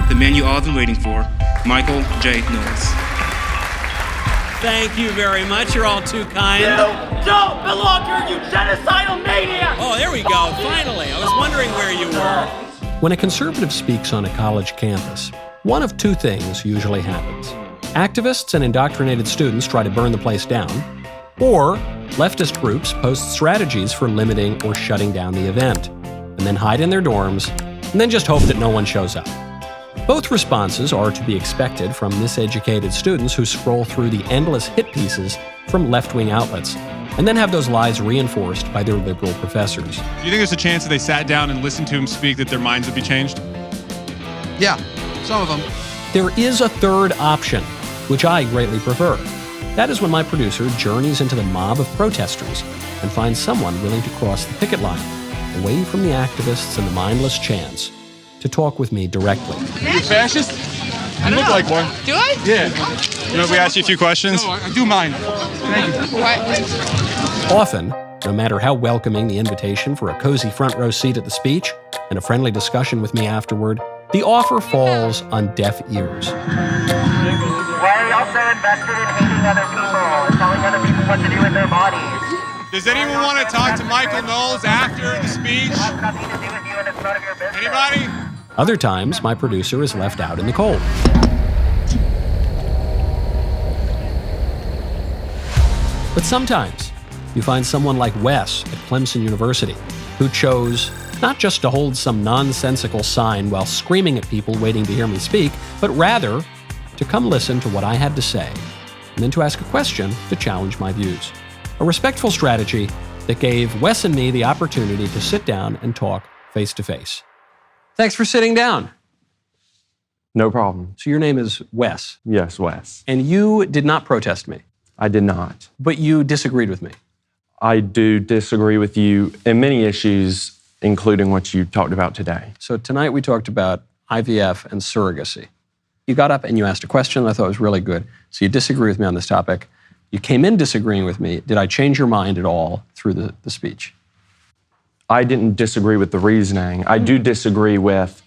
the man you all have been waiting for, Michael J. Knowles. Thank you very much. You're all too kind. You don't belong here, you genocidal maniac! Oh, there we go. Finally. I was wondering where you were. When a conservative speaks on a college campus, one of two things usually happens. Activists and indoctrinated students try to burn the place down, or leftist groups post strategies for limiting or shutting down the event, and then hide in their dorms, and then just hope that no one shows up. Both responses are to be expected from miseducated students who scroll through the endless hit pieces from left-wing outlets, and then have those lies reinforced by their liberal professors. Do you think there's a chance that they sat down and listened to him speak that their minds would be changed? Yeah, some of them. There is a third option, which I greatly prefer. That is when my producer journeys into the mob of protesters and finds someone willing to cross the picket line, away from the activists and the mindless chants, to talk with me directly. Are you a fascist? You look like one. Do I? Yeah. You know, if we ask you a few questions? No, I do mind. Thank you. What? Often, no matter how welcoming the invitation for a cozy front row seat at the speech and a friendly discussion with me afterward, the offer falls on deaf ears. Why are y'all so invested in hating other people and telling other people what to do with their bodies? Does anyone want to talk to Michael Knowles after the speech? It has nothing to do with you and it's none of your business. Anybody? Other times, my producer is left out in the cold. But sometimes, you find someone like Wes at Clemson University, who chose not just to hold some nonsensical sign while screaming at people waiting to hear me speak, but rather to come listen to what I had to say, and then to ask a question to challenge my views. A respectful strategy that gave Wes and me the opportunity to sit down and talk face to face. Thanks for sitting down. No problem. So your name is Wes. Yes, Wes. And you did not protest me, I did not. but you disagreed with me. I do disagree with you in many issues, including what you talked about today. So tonight we talked about IVF and surrogacy. You got up and you asked a question that I thought was really good. So you disagree with me on this topic. You came in disagreeing with me. Did I change your mind at all through the speech? I didn't disagree with the reasoning. I do disagree with,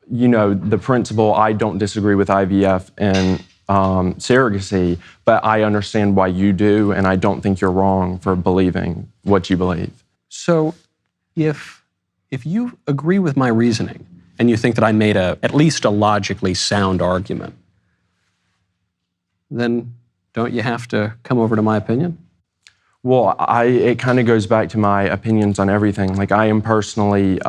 the principle. I don't disagree with IVF and surrogacy, but I understand why you do, and I don't think you're wrong for believing what you believe. So if you agree with my reasoning and you think that I made at least a logically sound argument, then don't you have to come over to my opinion? Well, it kind of goes back to my opinions on everything. Like, I am personally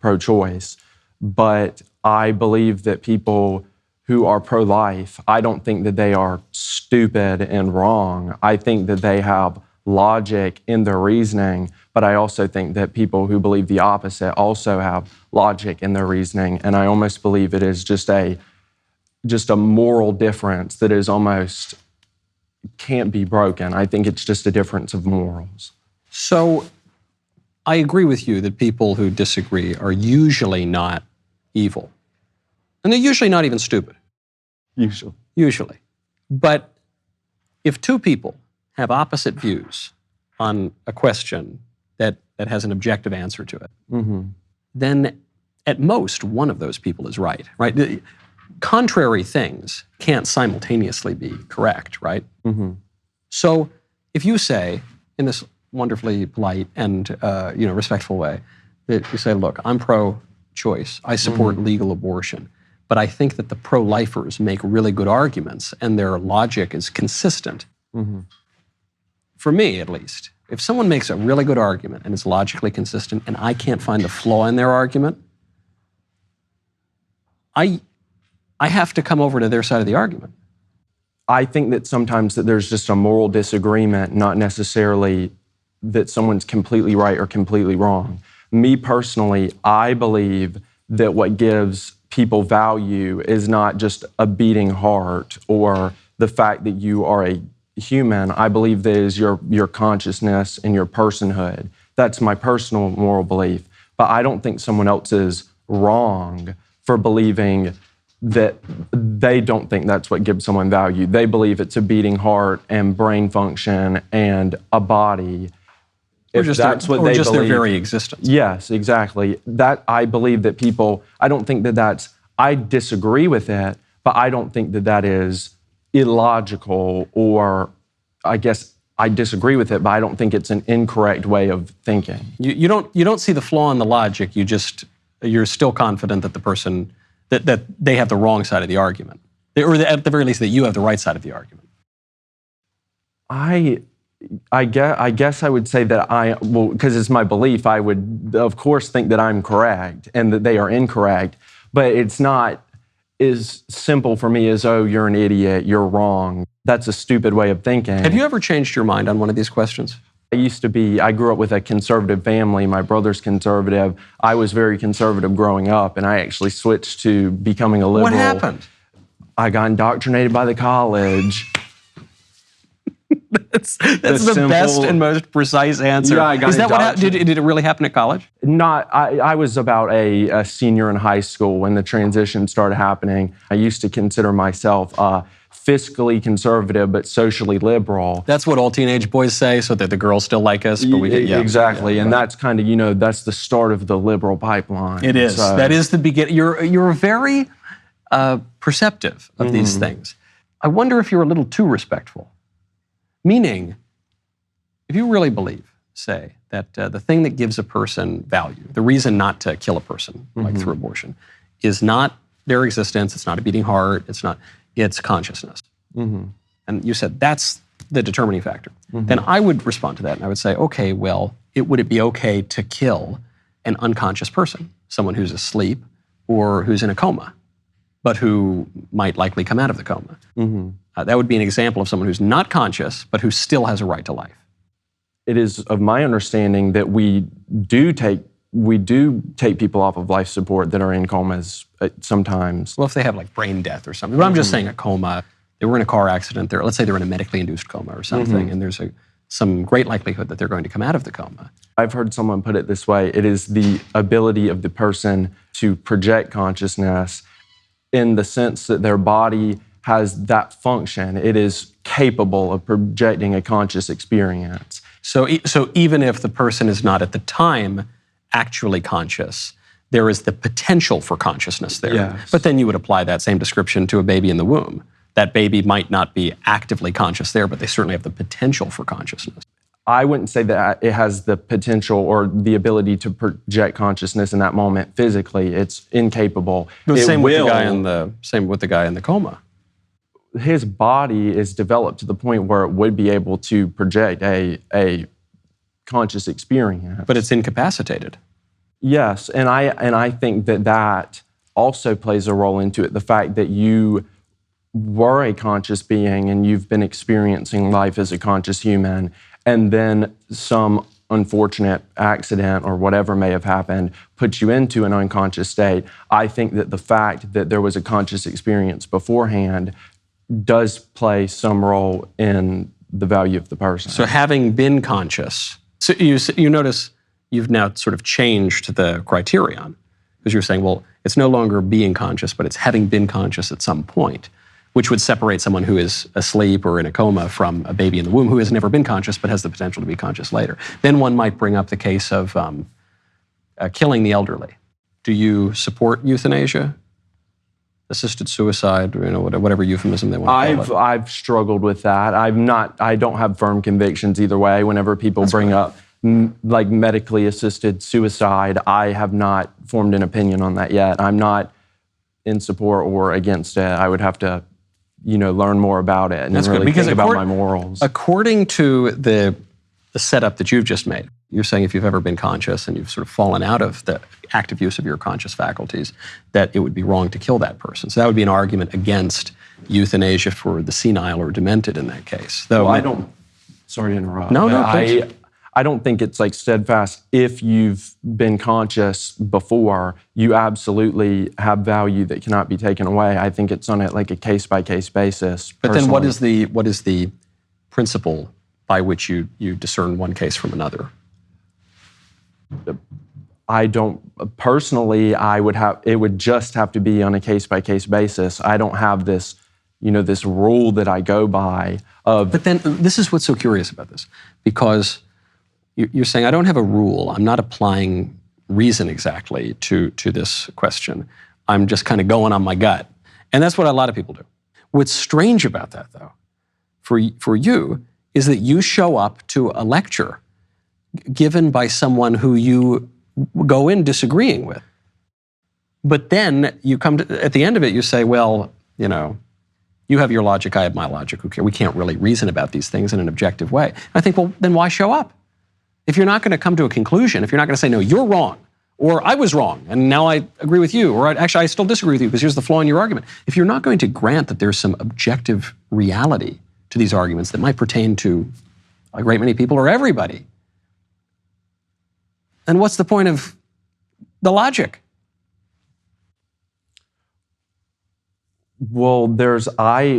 pro-choice, but I believe that people who are pro-life, I don't think that they are stupid and wrong. I think that they have logic in their reasoning, but I also think that people who believe the opposite also have logic in their reasoning, and I almost believe it is just a moral difference that is almost can't be broken. I think it's just a difference of morals. So I agree with you that people who disagree are usually not evil. And they're usually not even stupid. Usually. But if two people have opposite views on a question that has an objective answer to it, then at most one of those people is right? Contrary things can't simultaneously be correct, right? So if you say, in this wonderfully polite and respectful way, that you say, look, I'm pro-choice, I support legal abortion, but I think that the pro-lifers make really good arguments and their logic is consistent. For me, at least, if someone makes a really good argument and is logically consistent and I can't find the flaw in their argument, I have to come over to their side of the argument. I think that sometimes that there's just a moral disagreement, not necessarily that someone's completely right or completely wrong. Me personally, I believe that what gives people value is not just a beating heart or the fact that you are a human. I believe that is your consciousness and your personhood. That's my personal moral belief. But I don't think someone else is wrong for believing that they don't think that's what gives someone value. They believe it's a beating heart and brain function and a body. Or just their very existence. Yes, exactly. That I believe that people, I don't think that that's I disagree with it, but I don't think that that is illogical, or I guess I disagree with it, but I don't think it's an incorrect way of thinking. You don't see the flaw in the logic. You're still confident that the person that they have the wrong side of the argument, or at the very least that you have the right side of the argument. I guess I would say that because it's my belief, I would of course think that I'm correct and that they are incorrect, but it's not as simple for me as, oh, you're an idiot, you're wrong. That's a stupid way of thinking. Have you ever changed your mind on one of these questions? I grew up with a conservative family. My brother's conservative. I was very conservative growing up, and I actually switched to becoming a liberal. What happened? I got indoctrinated by the college. That's the best and most precise answer. Yeah, Is that what happened? Did it really happen at college? I was about a senior in high school when the transition started happening. I used to consider myself fiscally conservative but socially liberal. That's what all teenage boys say, so that the girls still like us. But exactly, and that's kind of that's the start of the liberal pipeline. It is. So, that is the beginning. You're very perceptive of these things. I wonder if you're a little too respectful. Meaning, if you really believe, say, that the thing that gives a person value, the reason not to kill a person, like through abortion, is not their existence, it's not a beating heart, it's consciousness. And you said that's the determining factor. Then I would respond to that and I would say, okay, well, would it be okay to kill an unconscious person, someone who's asleep or who's in a coma, but who might likely come out of the coma? That would be an example of someone who's not conscious, but who still has a right to life. It is of my understanding that we do take people off of life support that are in comas sometimes. Well, if they have like brain death or something. But I'm just saying a coma, they were in a car accident, let's say they're in a medically induced coma or something, and there's some great likelihood that they're going to come out of the coma. I've heard someone put it this way: it is the ability of the person to project consciousness in the sense that their body has that function. It is capable of projecting a conscious experience. So even if the person is not at the time actually conscious, there is the potential for consciousness there. Yes. But then you would apply that same description to a baby in the womb. That baby might not be actively conscious there, but they certainly have the potential for consciousness. I wouldn't say that it has the potential or the ability to project consciousness in that moment physically. It's incapable. Same with the guy in the coma. His body is developed to the point where it would be able to project a conscious experience. But it's incapacitated. Yes, and I think that also plays a role into it. The fact that you were a conscious being and you've been experiencing life as a conscious human, and then some unfortunate accident or whatever may have happened puts you into an unconscious state. I think that the fact that there was a conscious experience beforehand does play some role in the value of the person. So having been conscious, so you notice you've now sort of changed the criterion, because you're saying, well, it's no longer being conscious, but it's having been conscious at some point, which would separate someone who is asleep or in a coma from a baby in the womb who has never been conscious but has the potential to be conscious later. Then one might bring up the case of killing the elderly. Do you support euthanasia? Assisted suicide, whatever euphemism they want to call it. I've struggled with that. I don't have firm convictions either way. Whenever people bring up like medically assisted suicide, I have not formed an opinion on that yet. I'm not in support or against it. I would have to, learn more about it and really think about my morals. According to the setup that you've just made, you're saying if you've ever been conscious and you've sort of fallen out of the active use of your conscious faculties, that it would be wrong to kill that person. So that would be an argument against euthanasia for the senile or demented in that case. Though Sorry to interrupt. No, I don't think it's like steadfast. If you've been conscious before, you absolutely have value that cannot be taken away. I think it's on a case-by-case basis. But then what is the principle by which you discern one case from another? I don't, personally, it would just have to be on a case-by-case basis. I don't have this, this rule that I go by of... But then, this is what's so curious about this, because you're saying, I don't have a rule. I'm not applying reason exactly to this question. I'm just kind of going on my gut. And that's what a lot of people do. What's strange about that, though, for you, is that you show up to a lecture given by someone who you go in disagreeing with. But then you come to, at the end of it, you say, well, you know, you have your logic, I have my logic. We can't really reason about these things in an objective way. And I think, well, then why show up? If you're not going to come to a conclusion, if you're not going to say, no, you're wrong, or I was wrong, and now I agree with you, or actually I still disagree with you because here's the flaw in your argument. If you're not going to grant that there's some objective reality to these arguments that might pertain to a great many people or everybody, then what's the point of the logic? Well, I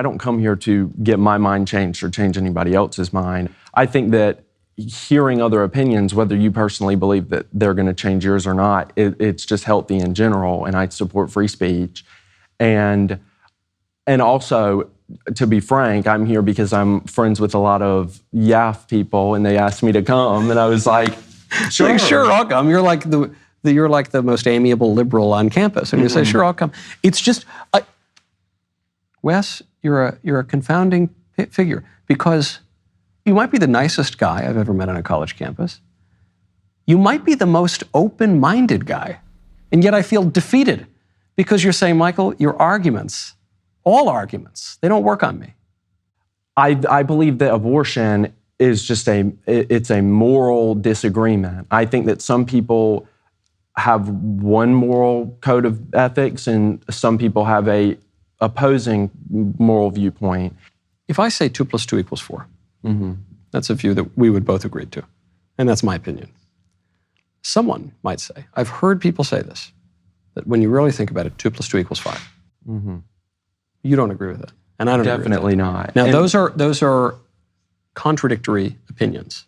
don't come here to get my mind changed or change anybody else's mind. I think that hearing other opinions, whether you personally believe that they're going to change yours or not, it's just healthy in general, and I support free speech. And also, to be frank, I'm here because I'm friends with a lot of YAF people, and they asked me to come, and I was like, sure, I'll come. You're like the most amiable liberal on campus, and you say, sure, I'll come. It's just, Wes, you're a confounding figure, because you might be the nicest guy I've ever met on a college campus. You might be the most open-minded guy, and yet I feel defeated because you're saying, Michael, your arguments, all arguments, they don't work on me. I believe that abortion is just it's a moral disagreement. I think that some people have one moral code of ethics and some people have a opposing moral viewpoint. If I say 2 + 2 = 4, that's a view that we would both agree to, and that's my opinion. Someone might say, I've heard people say this, that when you really think about it, 2 + 2 = 5. You don't agree with it, and I don't Definitely agree with it. not. Now, those are contradictory opinions.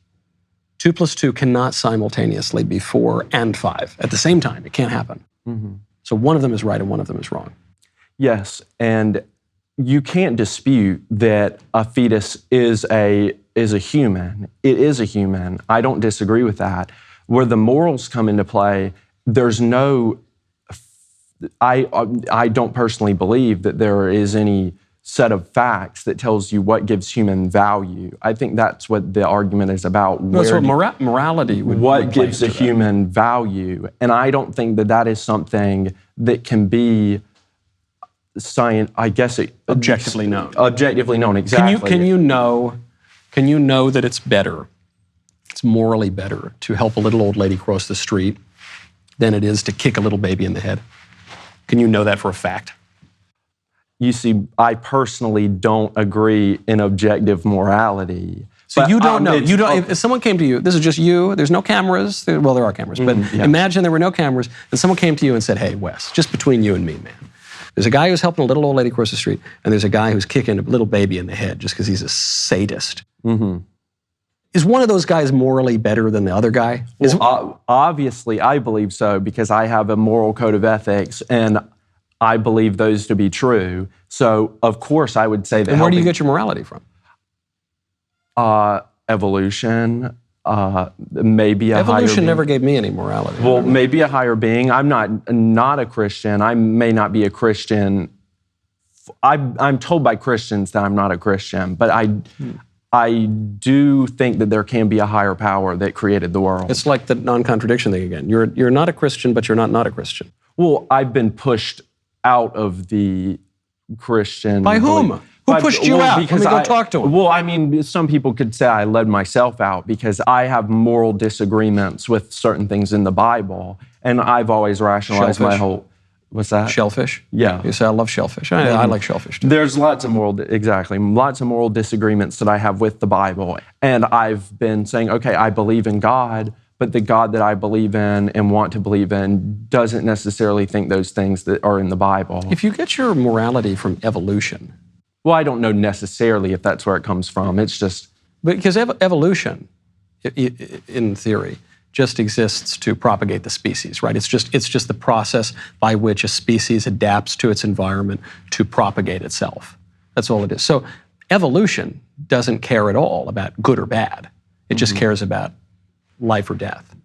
2 + 2 cannot simultaneously be 4 and 5 at the same time. It can't happen. So one of them is right and one of them is wrong. Yes, and you can't dispute that a fetus is a human. It is a human. I don't disagree with that. Where the morals come into play, there's no. I don't personally believe that there is any set of facts that tells you what gives human value. I think that's what the argument is about. That's what morality would. What gives a human value, and I don't think that is something that can be. Objectively known. Objectively known, exactly. Can you know that it's better, it's morally better to help a little old lady cross the street than it is to kick a little baby in the head? Can you know that for a fact? You see, I personally don't agree in objective morality. So you don't know. If someone came to you, this is just you, there's no cameras. Well, there are cameras, but imagine there were no cameras, and someone came to you and said, hey, Wes, just between you and me, man. There's a guy who's helping a little old lady cross the street, and there's a guy who's kicking a little baby in the head just because he's a sadist. Is one of those guys morally better than the other guy? Obviously, I believe so because I have a moral code of ethics, and I believe those to be true. So, of course, I would say that. And where do you get your morality from? Evolution. Maybe a higher being. Evolution never gave me any morality. Well, maybe a higher being. I'm not a Christian. I may not be a Christian. I'm told by Christians that I'm not a Christian, but I do think that there can be a higher power that created the world. It's like the non-contradiction thing again. You're not a Christian, but you're not a Christian. Well, I've been pushed out of the Christian. By whom? Who pushed you out? Let me go talk to him. Well, I mean, some people could say I led myself out because I have moral disagreements with certain things in the Bible, and I've always rationalized my whole. What's that? Shellfish? Yeah. You say, I love shellfish. I like shellfish too. There's lots of moral disagreements that I have with the Bible, and I've been saying, okay, I believe in God, but the God that I believe in and want to believe in doesn't necessarily think those things that are in the Bible. If you get your morality from evolution. Well, I don't know necessarily if that's where it comes from. It's just... Because evolution, in theory, just exists to propagate the species, right? It's just the process by which a species adapts to its environment to propagate itself. That's all it is. So evolution doesn't care at all about good or bad. It just cares about life or death.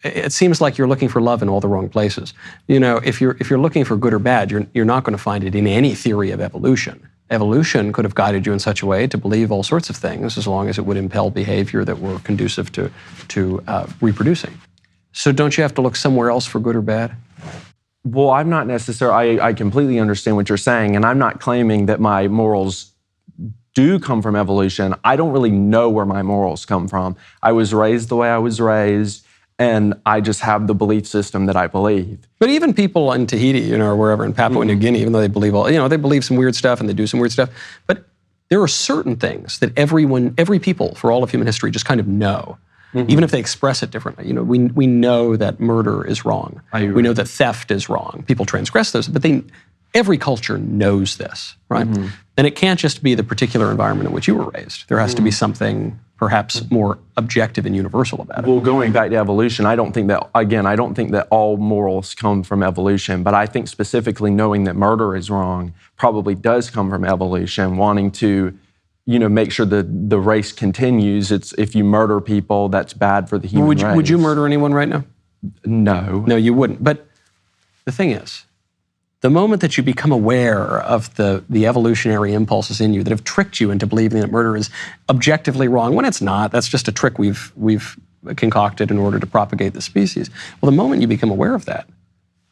it seems like you're looking for love in all the wrong places. If you're looking for good or bad, you're not going to find it in any theory of evolution. Evolution could have guided you in such a way to believe all sorts of things as long as it would impel behavior that were conducive to reproducing. So don't you have to look somewhere else for good or bad? Well, I'm not necessarily, I completely understand what you're saying, and I'm not claiming that my morals do come from evolution. I don't really know where my morals come from. I was raised the way I was raised, and I just have the belief system that I believe. But even people in Tahiti, or wherever in Papua New Guinea, even though they believe they believe some weird stuff and they do some weird stuff, but there are certain things that every people for all of human history just kind of know. Even if they express it differently. We know that murder is wrong. We know that theft is wrong. People transgress those, but every culture knows this, right? And it can't just be the particular environment in which you were raised. There has to be something perhaps more objective and universal about it. Well, going back to evolution, I don't think that all morals come from evolution, but I think specifically knowing that murder is wrong probably does come from evolution, wanting to make sure that the race continues. It's if you murder people, that's bad for the human race. Would you murder anyone right now? No. No, you wouldn't. But the thing is, the moment that you become aware of the evolutionary impulses in you that have tricked you into believing that murder is objectively wrong, when it's not, that's just a trick we've concocted in order to propagate the species. Well, the moment you become aware of that,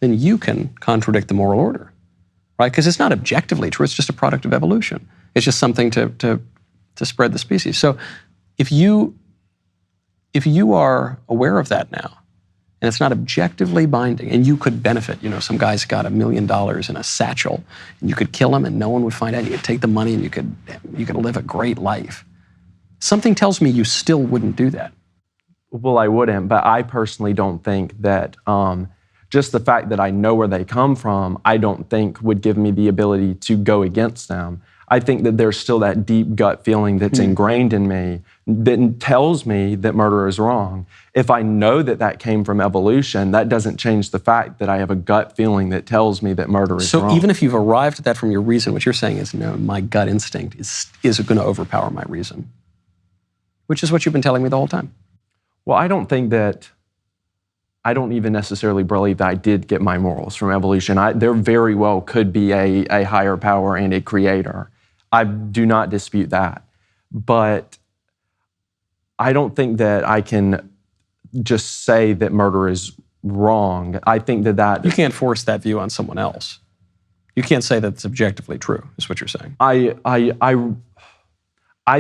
then you can contradict the moral order, right? Because it's not objectively true, it's just a product of evolution. It's just something to spread the species. So if you are aware of that now, and it's not objectively binding, and you could benefit, some guy's got $1 million in a satchel, and you could kill him and no one would find out, you could take the money and you could live a great life. Something tells me you still wouldn't do that. Well, I wouldn't, but I personally don't think that just the fact that I know where they come from, I don't think would give me the ability to go against them. I think that there's still that deep gut feeling that's ingrained in me that tells me that murder is wrong. If I know that came from evolution, that doesn't change the fact that I have a gut feeling that tells me that murder is wrong. So even if you've arrived at that from your reason, what you're saying is, no, my gut instinct is going to overpower my reason, which is what you've been telling me the whole time. Well, I don't even necessarily believe that I did get my morals from evolution. There very well could be a higher power and a creator. I do not dispute that. But I don't think that I can just say that murder is wrong. I think that... You can't force that view on someone else. You can't say that it's objectively true, is what you're saying. I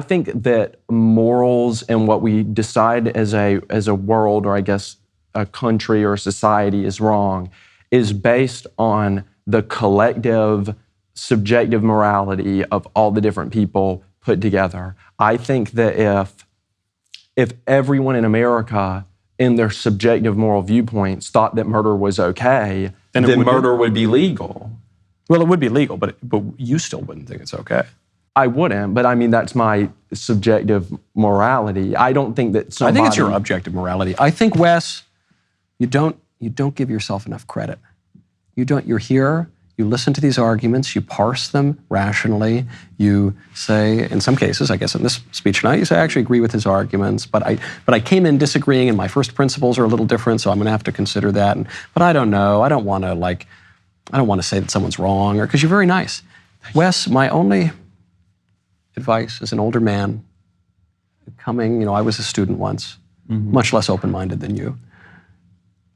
think that morals and what we decide as a world, or I guess a country or a society is wrong, is based on the collective subjective morality of all the different people put together. I think that if everyone in America in their subjective moral viewpoints thought that murder was okay, then murder would be legal. Well, it would be legal, but you still wouldn't think it's okay. I wouldn't, but I mean, that's my subjective morality. I don't think that somebody... I think it's your objective morality. I think, Wes, you don't give yourself enough credit. You're here, you listen to these arguments, you parse them rationally, you say, in some cases, I guess in this speech tonight, you say, I actually agree with his arguments, but I came in disagreeing and my first principles are a little different, so I'm gonna have to consider that. But I don't know, I don't wanna say that someone's wrong, or because you're very nice. Wes, my only advice as an older man, I was a student once, much less open-minded than you.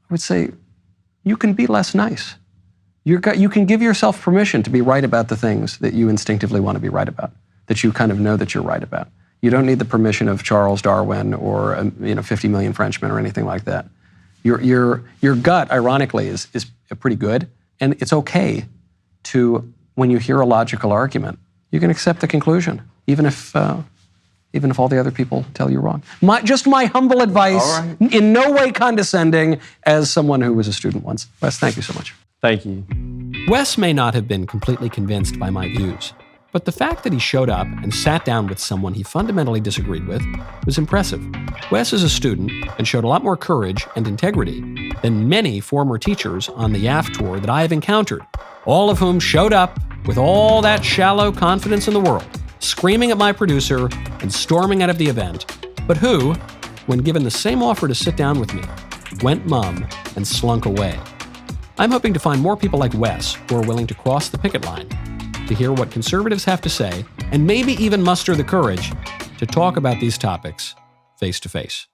I would say, you can be less nice. You can give yourself permission to be right about the things that you instinctively want to be right about, that you kind of know that you're right about. You don't need the permission of Charles Darwin or 50 million Frenchmen or anything like that. Your gut, ironically, is pretty good, and it's okay to, when you hear a logical argument, you can accept the conclusion, even if all the other people tell you wrong. Just my humble advice, in no way condescending, as someone who was a student once. Wes, thank you so much. Thank you. Wes may not have been completely convinced by my views, but the fact that he showed up and sat down with someone he fundamentally disagreed with was impressive. Wes is a student and showed a lot more courage and integrity than many former teachers on the YAF tour that I have encountered, all of whom showed up with all that shallow confidence in the world, screaming at my producer and storming out of the event, but who, when given the same offer to sit down with me, went mum and slunk away. I'm hoping to find more people like Wes who are willing to cross the picket line, to hear what conservatives have to say, and maybe even muster the courage to talk about these topics face to face.